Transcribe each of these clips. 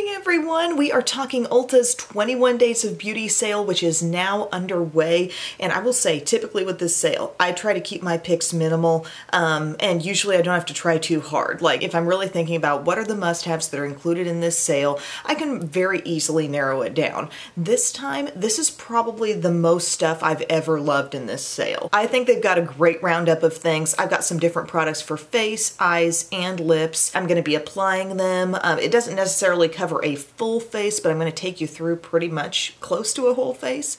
morning, everyone. We are talking Ulta's 21 Days of Beauty sale, which is now underway. And I will say, typically with this sale, I try to keep my picks minimal, and usually I don't have to try too hard. Like if I'm really thinking about what are the must-haves that are included in this sale, I can very easily narrow it down. This time, this is probably the most stuff I've ever loved in this sale. I think they've got a great roundup of things. I've got some different products for face, eyes, and lips. I'm going to be applying them. It doesn't necessarily cover a full face, but I'm going to take you through pretty much close to a whole face.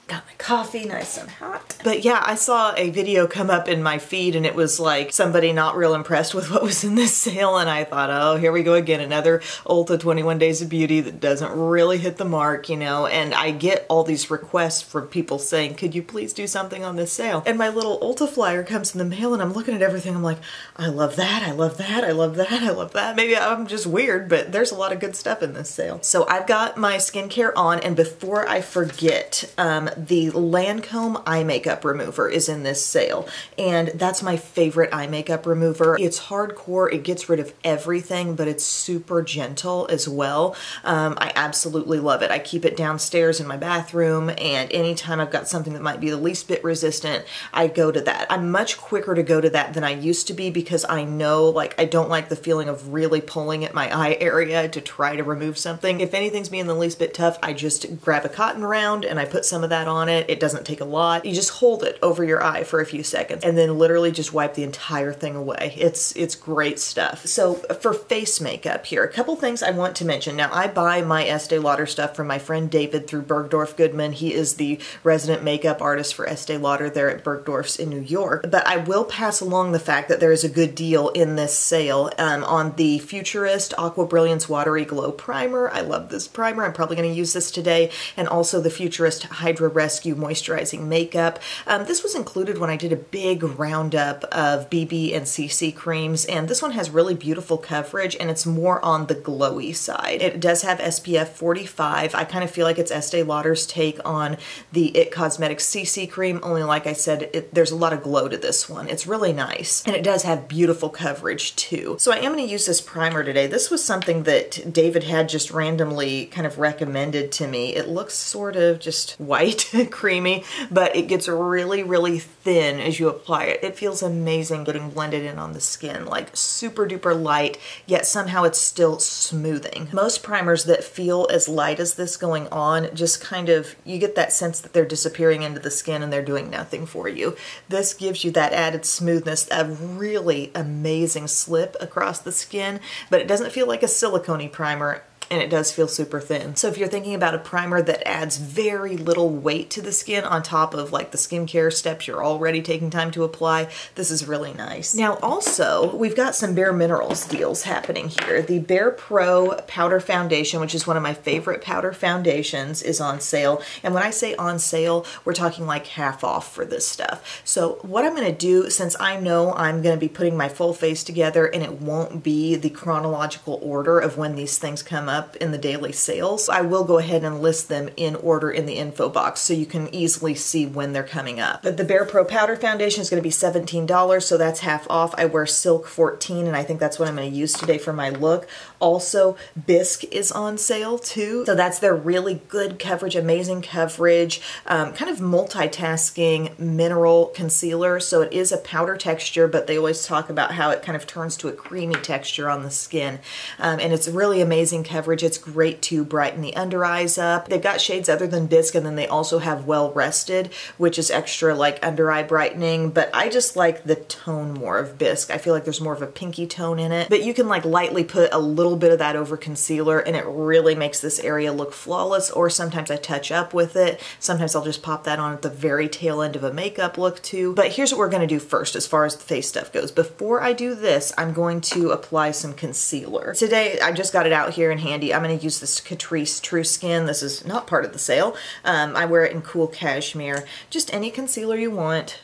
Got my coffee nice and hot. But yeah, I saw a video come up in my feed and it was like somebody not real impressed with what was in this sale, and I thought, oh, here we go again, another Ulta 21 Days of Beauty that doesn't really hit the mark, you know, and I get all these requests from people saying, could you please do something on this sale? And my little Ulta flyer comes in the mail and I'm looking at everything, I'm like, I love that, I love that, I love that, I love that. Maybe I'm just weird, but there's a lot of good stuff in this sale. So I've got my skincare on, and before I forget, the Lancome eye makeup remover is in this sale, and that's my favorite eye makeup remover. It's hardcore, it gets rid of everything, but it's super gentle as well. I absolutely love it. I keep it downstairs in my bathroom, and anytime I've got something that might be the least bit resistant, I go to that. I'm much quicker to go to that than I used to be because I know, like, I don't like the feeling of really pulling at my eye area to try to remove something. If anything's being the least bit tough, I just grab a cotton round and I put some of that on it. It doesn't take a lot. You just hold it over your eye for a few seconds and then literally just wipe the entire thing away. It's great stuff. So for face makeup here, a couple things I want to mention. Now, I buy my Estee Lauder stuff from my friend David through Bergdorf Goodman. He is the resident makeup artist for Estee Lauder there at Bergdorf's in New York. But I will pass along the fact that there is a good deal in this sale on the Futurist Aqua Brilliance Watery Glow Primer. I love this primer. I'm probably going to use this today. And also the Futurist Hydra Rescue Moisturizing Makeup. This was included when I did a big roundup of BB and CC creams, and this one has really beautiful coverage and it's more on the glowy side. It does have SPF 45. I kind of feel like it's Estee Lauder's take on the IT Cosmetics CC cream, only like I said, there's a lot of glow to this one. It's really nice, and it does have beautiful coverage too. So I am going to use this primer today. This was something that David had just randomly kind of recommended to me. It looks sort of just white, creamy, but it gets really, really thin as you apply it. It feels amazing getting blended in on the skin, like super duper light, yet somehow it's still smoothing. Most primers that feel as light as this going on, just kind of, you get that sense that they're disappearing into the skin and they're doing nothing for you. This gives you that added smoothness, a really amazing slip across the skin, but it doesn't feel like a silicone-y primer, and it does feel super thin. So if you're thinking about a primer that adds very little weight to the skin on top of like the skincare steps you're already taking time to apply, this is really nice. Now also, we've got some Bare Minerals deals happening here. The Bare Pro Powder Foundation, which is one of my favorite powder foundations, is on sale. And when I say on sale, we're talking like half off for this stuff. So what I'm gonna do, since I know I'm gonna be putting my full face together and it won't be the chronological order of when these things come up in the daily sales, I will go ahead and list them in order in the info box so you can easily see when they're coming up. But the Bare Pro Powder Foundation is going to be $17, so that's half off. I wear Silk 14, and I think that's what I'm going to use today for my look. Also, Bisque is on sale too, so that's their really good coverage, amazing coverage, kind of multitasking mineral concealer. So it is a powder texture, but they always talk about how it kind of turns to a creamy texture on the skin, and it's really amazing coverage. It's great to brighten the under eyes up. They've got shades other than Bisque, and then they also have Well Rested, which is extra like under eye brightening, but I just like the tone more of Bisque. I feel like there's more of a pinky tone in it, but you can like lightly put a little bit of that over concealer and it really makes this area look flawless, or sometimes I touch up with it. Sometimes I'll just pop that on at the very tail end of a makeup look too. But here's what we're going to do first as far as the face stuff goes. Before I do this, I'm going to apply some concealer. Today, I just got it out here in handy. I'm going to use this Catrice True Skin. This is not part of the sale. I wear it in Cool Cashmere. Just any concealer you want.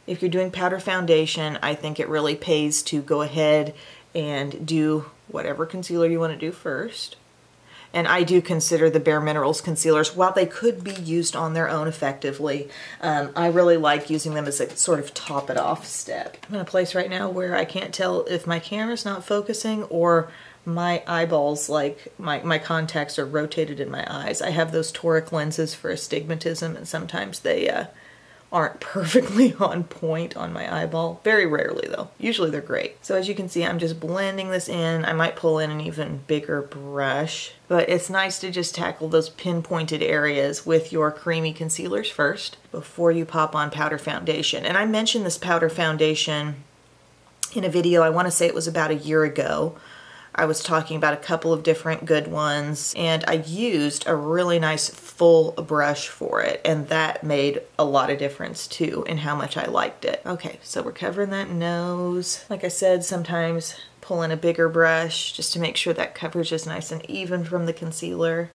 If you're doing powder foundation, I think it really pays to go ahead and do whatever concealer you want to do first. And I do consider the Bare Minerals concealers, while they could be used on their own effectively, I really like using them as a sort of top it off step. I'm in a place right now where I can't tell if my camera's not focusing or my eyeballs, like my contacts are rotated in my eyes. I have those toric lenses for astigmatism, and sometimes they aren't perfectly on point on my eyeball. Very rarely though. Usually they're great. So as you can see, I'm just blending this in. I might pull in an even bigger brush, but it's nice to just tackle those pinpointed areas with your creamy concealers first before you pop on powder foundation. And I mentioned this powder foundation in a video, I want to say it was about a year ago. I was talking about a couple of different good ones, and I used a really nice full brush for it, and that made a lot of difference too in how much I liked it. Okay, so we're covering that nose. Like I said, sometimes pull in a bigger brush just to make sure that coverage is nice and even from the concealer.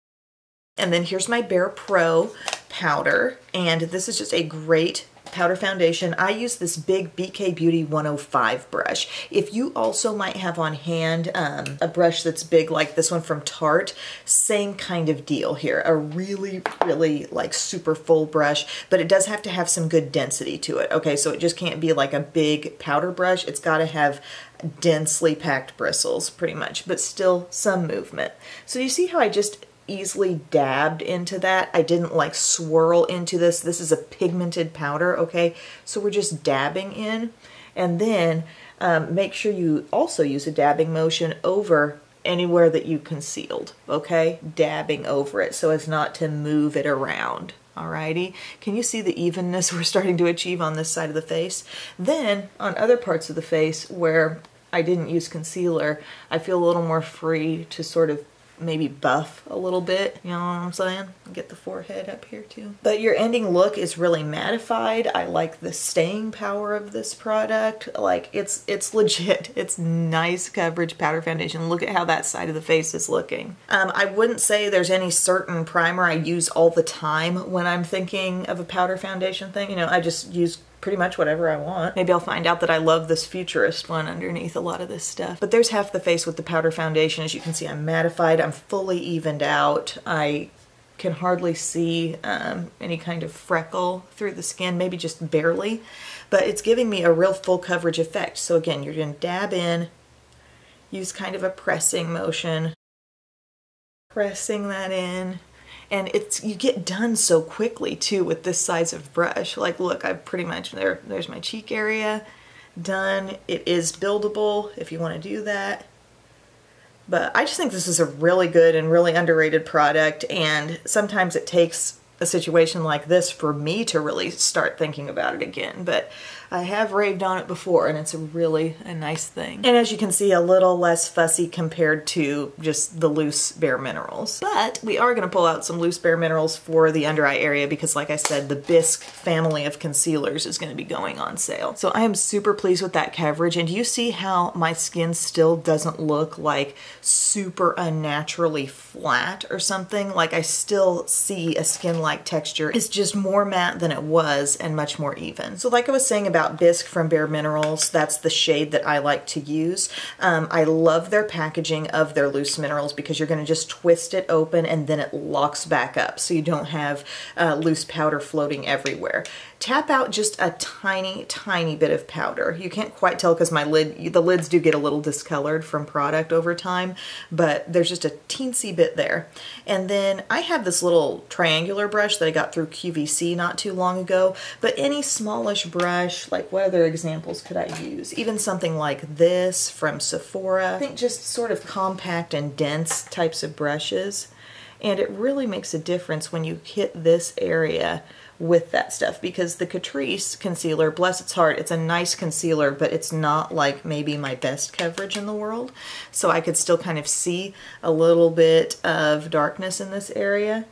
And then here's my Bare Pro powder, and this is just a great powder foundation. I use this big BK Beauty 105 brush. If you also might have on hand a brush that's big like this one from Tarte, same kind of deal here. A really, really like super full brush, but it does have to have some good density to it. Okay, so it just can't be like a big powder brush. It's got to have densely packed bristles pretty much, but still some movement. So you see how I just easily dabbed into that? I didn't like swirl into this. This is a pigmented powder, okay? So we're just dabbing in, and then make sure you also use a dabbing motion over anywhere that you concealed, okay? Dabbing over it so as not to move it around. Alrighty, can you see the evenness we're starting to achieve on this side of the face? Then on other parts of the face where I didn't use concealer, I feel a little more free to sort of maybe buff a little bit, you know what I'm saying? Get the forehead up here too. But your ending look is really mattified. I like the staying power of this product. Like it's legit. It's nice coverage powder foundation. Look at how that side of the face is looking. I wouldn't say there's any certain primer I use all the time when I'm thinking of a powder foundation thing. You know, I just use pretty much whatever I want. Maybe I'll find out that I love this futurist one underneath a lot of this stuff. But there's half the face with the powder foundation. As you can see, I'm mattified. I'm fully evened out. I can hardly see any kind of freckle through the skin, maybe just barely. But it's giving me a real full coverage effect. So again, you're gonna dab in, use kind of a pressing motion, pressing that in. And you get done so quickly too with this size of brush. Like look, I've pretty much, there's my cheek area done. It is buildable if you want to do that. But I just think this is a really good and really underrated product, and sometimes it takes a situation like this for me to really start thinking about it again. But I have raved on it before, and it's really a nice thing. And as you can see, a little less fussy compared to just the loose Bare Minerals. But we are going to pull out some loose Bare Minerals for the under eye area because, like I said, the Bisque family of concealers is going to be going on sale. So I am super pleased with that coverage. And do you see how my skin still doesn't look like super unnaturally flat or something? Like I still see a skin-like texture. It's just more matte than it was and much more even. So like I was saying about Bisque from Bare Minerals, that's the shade that I like to use. I love their packaging of their loose minerals because you're going to just twist it open and then it locks back up so you don't have loose powder floating everywhere. Tap out just a tiny, tiny bit of powder. You can't quite tell because the lids do get a little discolored from product over time, but there's just a teensy bit there. And then I have this little triangular brush that I got through QVC not too long ago, but any smallish brush, like what other examples could I use? Even something like this from Sephora. I think just sort of compact and dense types of brushes. And it really makes a difference when you hit this area with that stuff, because the Catrice concealer, bless its heart, it's a nice concealer, but it's not like maybe my best coverage in the world. So I could still kind of see a little bit of darkness in this area,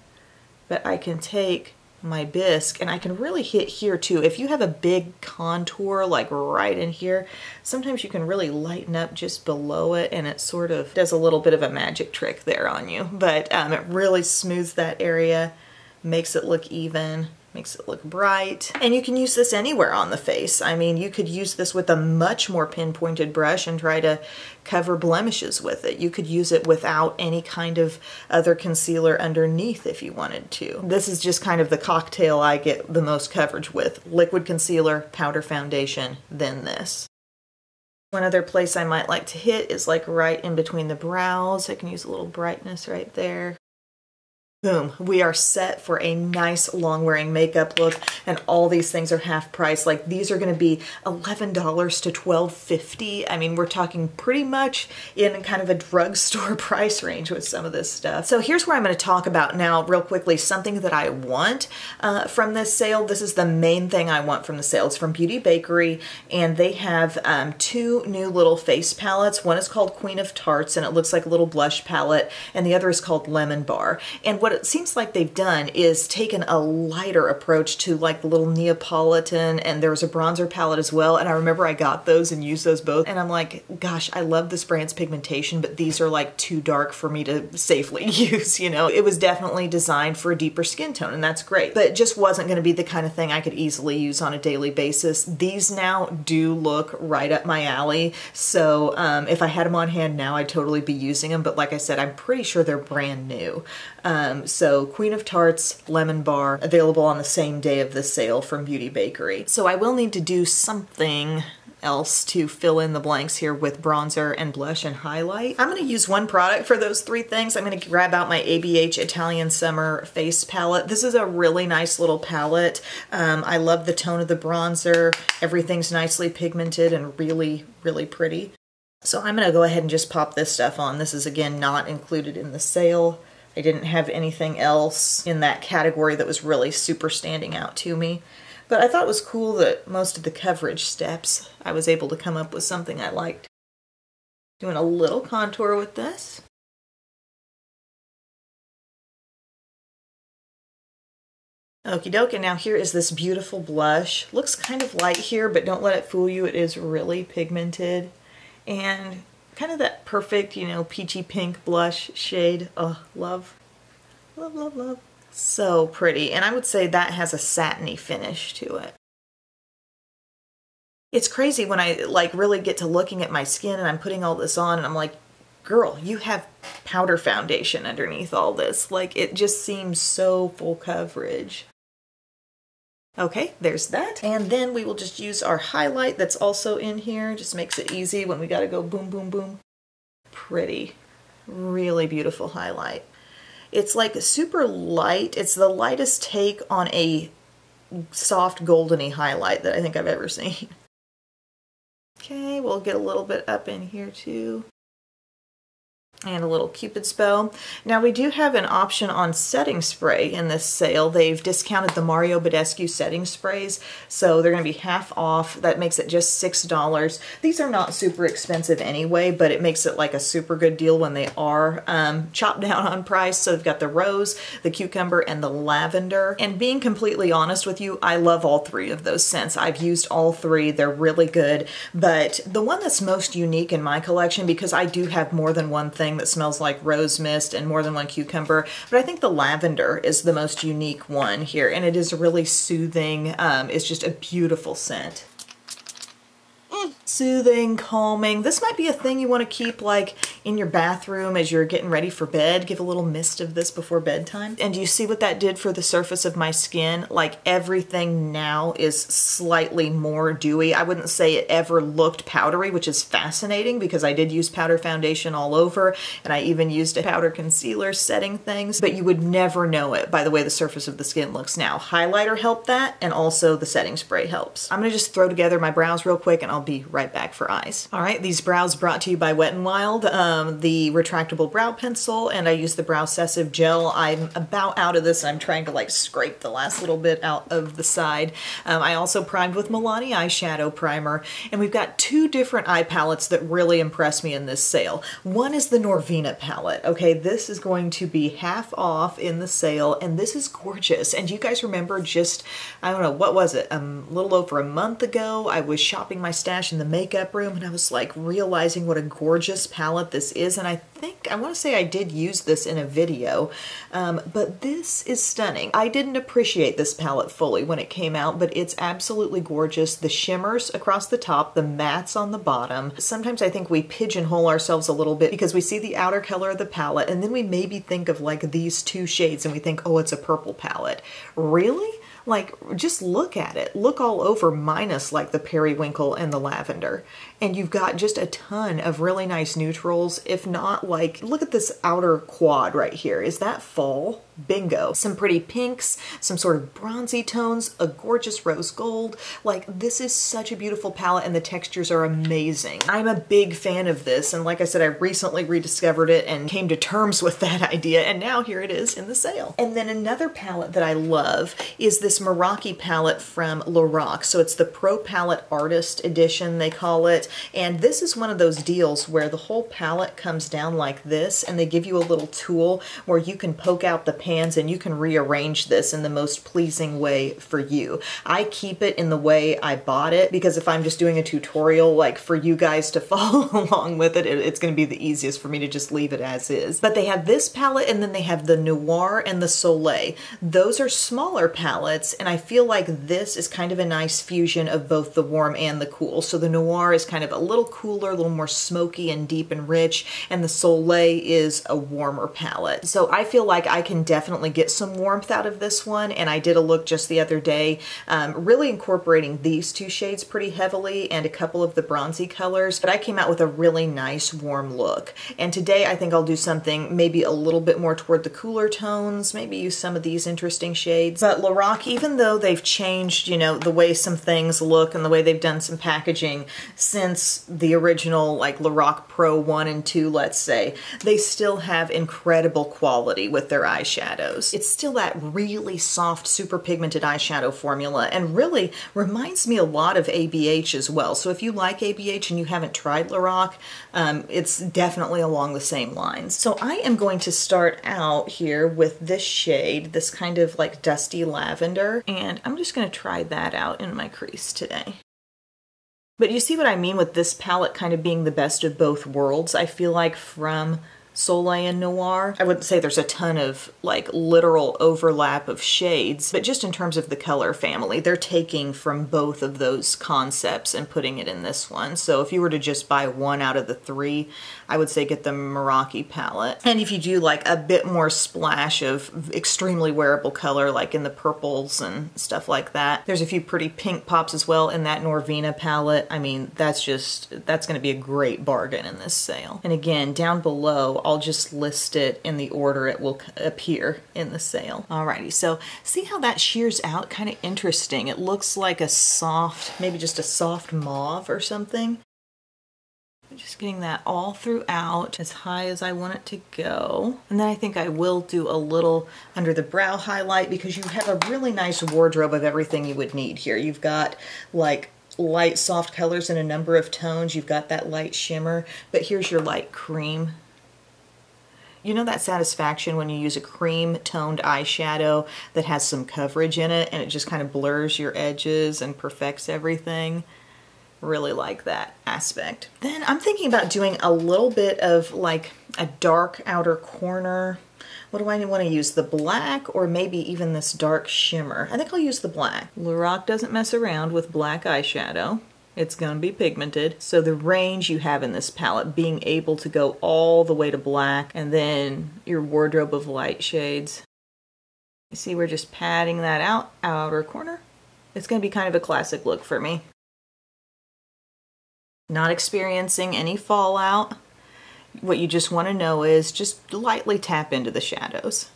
but I can take my Bisque and I can really hit here too. If you have a big contour like right in here, sometimes you can really lighten up just below it and it sort of does a little bit of a magic trick there on you. But it really smooths that area, makes it look even, makes it look bright. And you can use this anywhere on the face. I mean, you could use this with a much more pinpointed brush and try to cover blemishes with it. You could use it without any kind of other concealer underneath if you wanted to. This is just kind of the cocktail I get the most coverage with. Liquid concealer, powder foundation, then this. One other place I might like to hit is like right in between the brows. I can use a little brightness right there. Boom, we are set for a nice long wearing makeup look, and all these things are half price. Like these are gonna be $11 to $12.50. I mean, we're talking pretty much in kind of a drugstore price range with some of this stuff. So here's where I'm gonna talk about now real quickly something that I want from this sale. This is the main thing I want from the sale. It's from Beauty Bakery, and they have two new little face palettes. One is called Queen of Tarts, and it looks like a little blush palette, and the other is called Lemon Bar. And what it seems like they've done is taken a lighter approach to like the little Neapolitan, and there was a bronzer palette as well, and I remember I got those and used those both, and I'm like, gosh, I love this brand's pigmentation, but these are like too dark for me to safely use, you know? It was definitely designed for a deeper skin tone, and that's great, but it just wasn't going to be the kind of thing I could easily use on a daily basis. These now do look right up my alley, so if I had them on hand now, I'd totally be using them, but like I said, I'm pretty sure they're brand new. So Queen of Tarts, Lemon Bar, available on the same day of the sale from Beauty Bakery. So I will need to do something else to fill in the blanks here with bronzer and blush and highlight. I'm going to use one product for those three things. I'm going to grab out my ABH Italian Summer Face Palette. This is a really nice little palette. I love the tone of the bronzer. Everything's nicely pigmented and really, really pretty. So I'm going to go ahead and just pop this stuff on. This is again not included in the sale. I didn't have anything else in that category that was really super standing out to me. But I thought it was cool that most of the coverage steps, I was able to come up with something I liked. Doing a little contour with this. Okie doke, and now here is this beautiful blush. Looks kind of light here, but don't let it fool you. It is really pigmented. And kind of that perfect, you know, peachy pink blush shade. Oh, love. Love, love, love. So pretty. And I would say that has a satiny finish to it. It's crazy when I like really get to looking at my skin and I'm putting all this on and I'm like, girl, you have powder foundation underneath all this. Like it just seems so full coverage. Okay, there's that. And then we will just use our highlight that's also in here. Just makes it easy when we gotta go boom, boom, boom. Pretty, really beautiful highlight. It's like super light. It's the lightest take on a soft goldeny highlight that I think I've ever seen. Okay, we'll get a little bit up in here too. And a little Cupid's bow. Now we do have an option on setting spray in this sale. They've discounted the Mario Badescu setting sprays, so they're going to be half off. That makes it just $6. These are not super expensive anyway, but it makes it like a super good deal when they are chopped down on price. So they've got the rose, the cucumber, and the lavender. And being completely honest with you, I love all three of those scents. I've used all three. They're really good, but the one that's most unique in my collection, because I do have more than one thing that smells like rose mist and more than one cucumber, but I think the lavender is the most unique one here, and it is really soothing. It's just a beautiful scent. Soothing, calming. This might be a thing you want to keep like in your bathroom as you're getting ready for bed. Give a little mist of this before bedtime. And do you see what that did for the surface of my skin? Like everything now is slightly more dewy. I wouldn't say it ever looked powdery, which is fascinating because I did use powder foundation all over, and I even used a powder concealer setting things, but you would never know it by the way the surface of the skin looks now. Highlighter helped that, and also the setting spray helps. I'm gonna just throw together my brows real quick and I'll be right back for eyes. All right, these brows brought to you by Wet n Wild, the retractable brow pencil, and I use the Browcessive gel. I'm about out of this and I'm trying to like scrape the last little bit out of the side. I also primed with Milani eyeshadow primer, and we've got two different eye palettes that really impress me in this sale. One is the Norvina palette. Okay, this is going to be half off in the sale, and this is gorgeous. And you guys remember just, I don't know, what was it? A little over a month ago, I was shopping my stash in the makeup room and I was like realizing what a gorgeous palette this is, and I want to say I did use this in a video, but this is stunning. I didn't appreciate this palette fully when it came out, but it's absolutely gorgeous. The shimmers across the top, the mattes on the bottom. Sometimes I think we pigeonhole ourselves a little bit because we see the outer color of the palette and then we maybe think of like these two shades and we think, oh, it's a purple palette. Really? Like, just look at it. Look all over minus like the periwinkle and the lavender. And you've got just a ton of really nice neutrals. If not, like, look at this outer quad right here. Is that fall? Bingo. Some pretty pinks, some sort of bronzy tones, a gorgeous rose gold. Like, this is such a beautiful palette and the textures are amazing. I'm a big fan of this, and like I said, I recently rediscovered it and came to terms with that idea, and now here it is in the sale. And then another palette that I love is this Meraki palette from Lorac. So it's the Pro Palette Artist Edition, they call it, and this is one of those deals where the whole palette comes down like this, and they give you a little tool where you can poke out the pans and you can rearrange this in the most pleasing way for you. I keep it in the way I bought it because if I'm just doing a tutorial like for you guys to follow along with it, it's going to be the easiest for me to just leave it as is. But they have this palette and then they have the Noir and the Soleil. Those are smaller palettes and I feel like this is kind of a nice fusion of both the warm and the cool. So the Noir is kind of a little cooler, a little more smoky and deep and rich, and the Soleil is a warmer palette. So I feel like I can definitely get some warmth out of this one, and I did a look just the other day, really incorporating these two shades pretty heavily and a couple of the bronzy colors, but I came out with a really nice warm look. And today I think I'll do something maybe a little bit more toward the cooler tones, maybe use some of these interesting shades. But Lorac, even though they've changed, you know, the way some things look and the way they've done some packaging since the original like Lorac Pro 1 and 2, let's say, they still have incredible quality with their eyeshadows. It's still that really soft, super pigmented eyeshadow formula and really reminds me a lot of ABH as well. So if you like ABH and you haven't tried Lorac, it's definitely along the same lines. So I am going to start out here with this shade, this kind of like dusty lavender, and I'm just going to try that out in my crease today. But you see what I mean with this palette kind of being the best of both worlds, I feel like, from Soleil and Noir. I wouldn't say there's a ton of like literal overlap of shades, but just in terms of the color family, they're taking from both of those concepts and putting it in this one. So if you were to just buy one out of the three, I would say get the Meraki palette. And if you do like a bit more splash of extremely wearable color, like in the purples and stuff like that, there's a few pretty pink pops as well in that Norvina palette. I mean, that's going to be a great bargain in this sale. And again, down below, I'll just list it in the order it will appear in the sale. Alrighty, so see how that shears out? Kind of interesting. It looks like a soft, maybe just a soft mauve or something. Just getting that all throughout as high as I want it to go. And then I think I will do a little under the brow highlight because you have a really nice wardrobe of everything you would need here. You've got like light soft colors in a number of tones. You've got that light shimmer, but here's your light cream. You know that satisfaction when you use a cream toned eyeshadow that has some coverage in it and it just kind of blurs your edges and perfects everything? Really like that aspect. Then I'm thinking about doing a little bit of like a dark outer corner. What do I want to use? The black or maybe even this dark shimmer? I think I'll use the black. Lorac doesn't mess around with black eyeshadow. It's going to be pigmented. So the range you have in this palette, being able to go all the way to black and then your wardrobe of light shades. You see, we're just patting that out, outer corner. It's going to be kind of a classic look for me. Not experiencing any fallout. What you just want to know is just lightly tap into the shadows.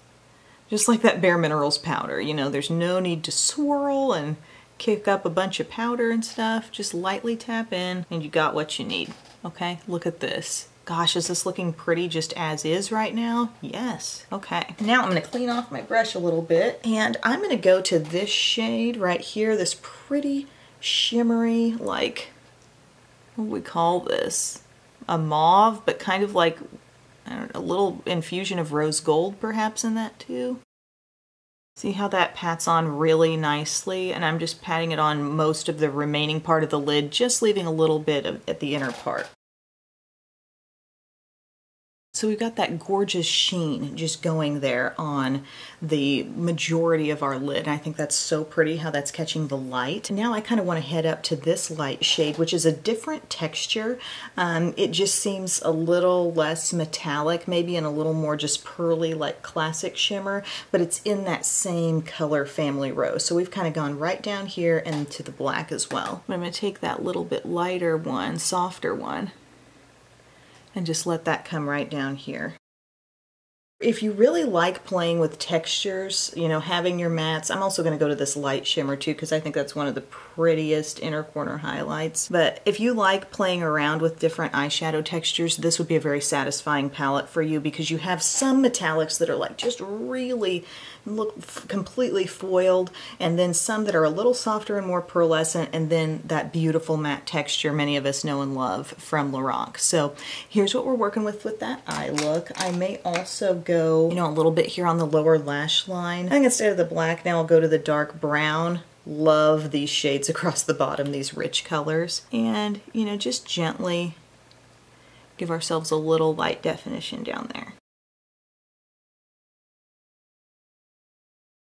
Just like that Bare Minerals powder, you know, there's no need to swirl and kick up a bunch of powder and stuff. Just lightly tap in and you got what you need. Okay, look at this. Gosh, is this looking pretty just as is right now? Yes. Okay, now I'm going to clean off my brush a little bit and I'm going to go to this shade right here, this pretty shimmery, like, what do we call this? A mauve, but kind of like, I don't know, a little infusion of rose gold perhaps in that too. See how that pats on really nicely, and I'm just patting it on most of the remaining part of the lid, just leaving a little bit at the inner part. So we've got that gorgeous sheen just going there on the majority of our lid. And I think that's so pretty how that's catching the light. Now I kind of want to head up to this light shade, which is a different texture. It just seems a little less metallic, maybe, and a little more just pearly, like classic shimmer, but it's in that same color family rose. So we've kind of gone right down here and to the black as well. I'm going to take that little bit lighter one, softer one, and just let that come right down here. If you really like playing with textures, you know, having your mattes, I'm also going to go to this light shimmer too because I think that's one of the prettiest inner corner highlights. But if you like playing around with different eyeshadow textures, this would be a very satisfying palette for you because you have some metallics that are like just really look completely foiled, and then some that are a little softer and more pearlescent, and then that beautiful matte texture many of us know and love from Lorac. So here's what we're working with that eye look. I may also go, you know, a little bit here on the lower lash line. I think instead of the black now I'll go to the dark brown. Love these shades across the bottom, these rich colors. And, you know, just gently give ourselves a little light definition down there.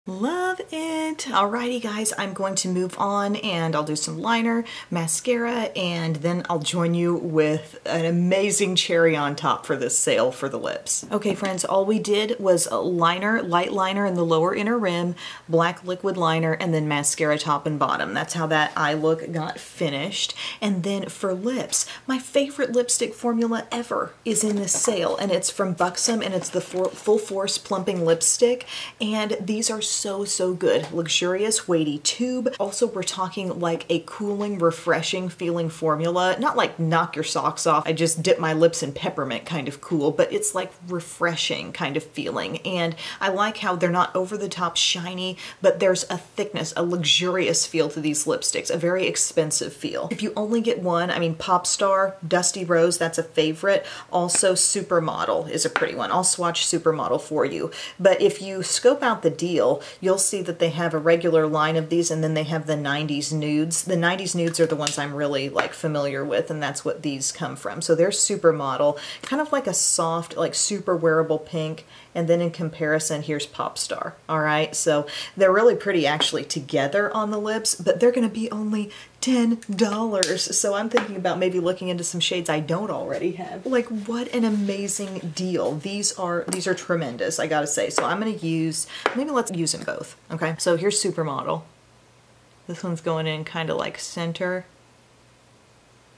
Love it. Alrighty guys, I'm going to move on and I'll do some liner, mascara, and then I'll join you with an amazing cherry on top for this sale for the lips. Okay friends, all we did was a liner, light liner in the lower inner rim, black liquid liner, and then mascara top and bottom. That's how that eye look got finished. And then for lips, my favorite lipstick formula ever is in this sale, and it's from Buxom, and it's the Full Force Plumping Lipstick, and these are so good. Luxurious, weighty tube. Also, we're talking like a cooling, refreshing feeling formula. Not like knock your socks off, I just dip my lips in peppermint kind of cool, but it's like refreshing kind of feeling. And I like how they're not over the top shiny, but there's a thickness, a luxurious feel to these lipsticks, a very expensive feel. If you only get one, I mean, Pop Star, Dusty Rose, that's a favorite. Also, Supermodel is a pretty one. I'll swatch Supermodel for you. But if you scope out the deal, you'll see that they have a regular line of these, and then they have the 90s nudes. The 90s nudes are the ones I'm really like familiar with, and that's what these come from. So they're Supermodel, kind of like a soft, like super wearable pink, and then in comparison, here's Pop Star. All right, so they're really pretty actually together on the lips, but they're gonna be only $10. So I'm thinking about maybe looking into some shades I don't already have. Like, what an amazing deal. These are tremendous, I gotta say. So I'm gonna use, maybe let's use them both, okay? So here's Supermodel. This one's going in kind of like center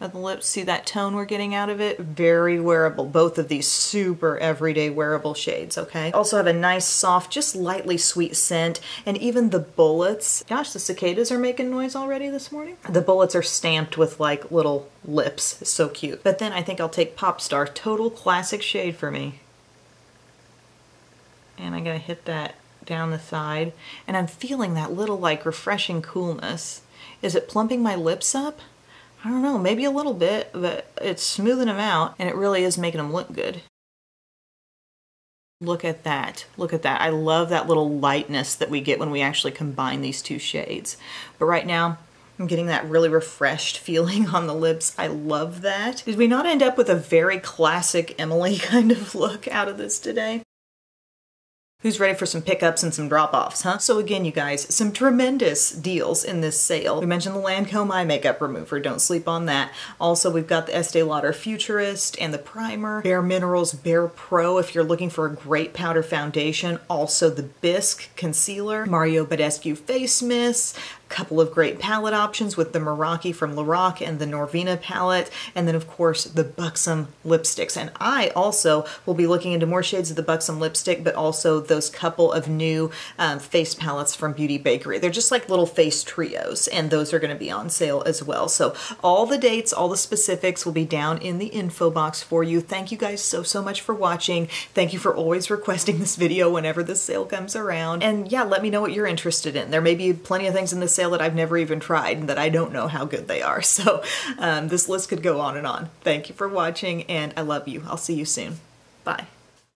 of the lips. See that tone we're getting out of it? Very wearable. Both of these super everyday wearable shades, okay? Also have a nice, soft, just lightly sweet scent, and even the bullets. Gosh, the cicadas are making noise already this morning. The bullets are stamped with like little lips. It's so cute. But then I think I'll take Pop Star, total classic shade for me. And I'm gonna hit that down the side, and I'm feeling that little like refreshing coolness. Is it plumping my lips up? I don't know, maybe a little bit, but it's smoothing them out, and it really is making them look good. Look at that. Look at that. I love that little lightness that we get when we actually combine these two shades. But right now, I'm getting that really refreshed feeling on the lips. I love that. Did we not end up with a very classic Emily kind of look out of this today? Who's ready for some pickups and some drop-offs, huh? So again, you guys, some tremendous deals in this sale. We mentioned the Lancome eye makeup remover. Don't sleep on that. Also, we've got the Estee Lauder Futurist and the primer. Bare Minerals Bare Pro if you're looking for a great powder foundation. Also the Bisque concealer. Mario Badescu face mist. Couple of great palette options with the Meraki from Lorac and the Norvina palette, and then of course the Buxom lipsticks. And I also will be looking into more shades of the Buxom lipstick, but also those couple of new face palettes from Beauty Bakery. They're just like little face trios, and those are going to be on sale as well. So all the dates, all the specifics will be down in the info box for you. Thank you guys so much for watching. Thank you for always requesting this video whenever the sale comes around. And yeah, let me know what you're interested in. There may be plenty of things in this sale that I've never even tried and that I don't know how good they are. So this list could go on and on. Thank you for watching, and I love you. I'll see you soon. Bye.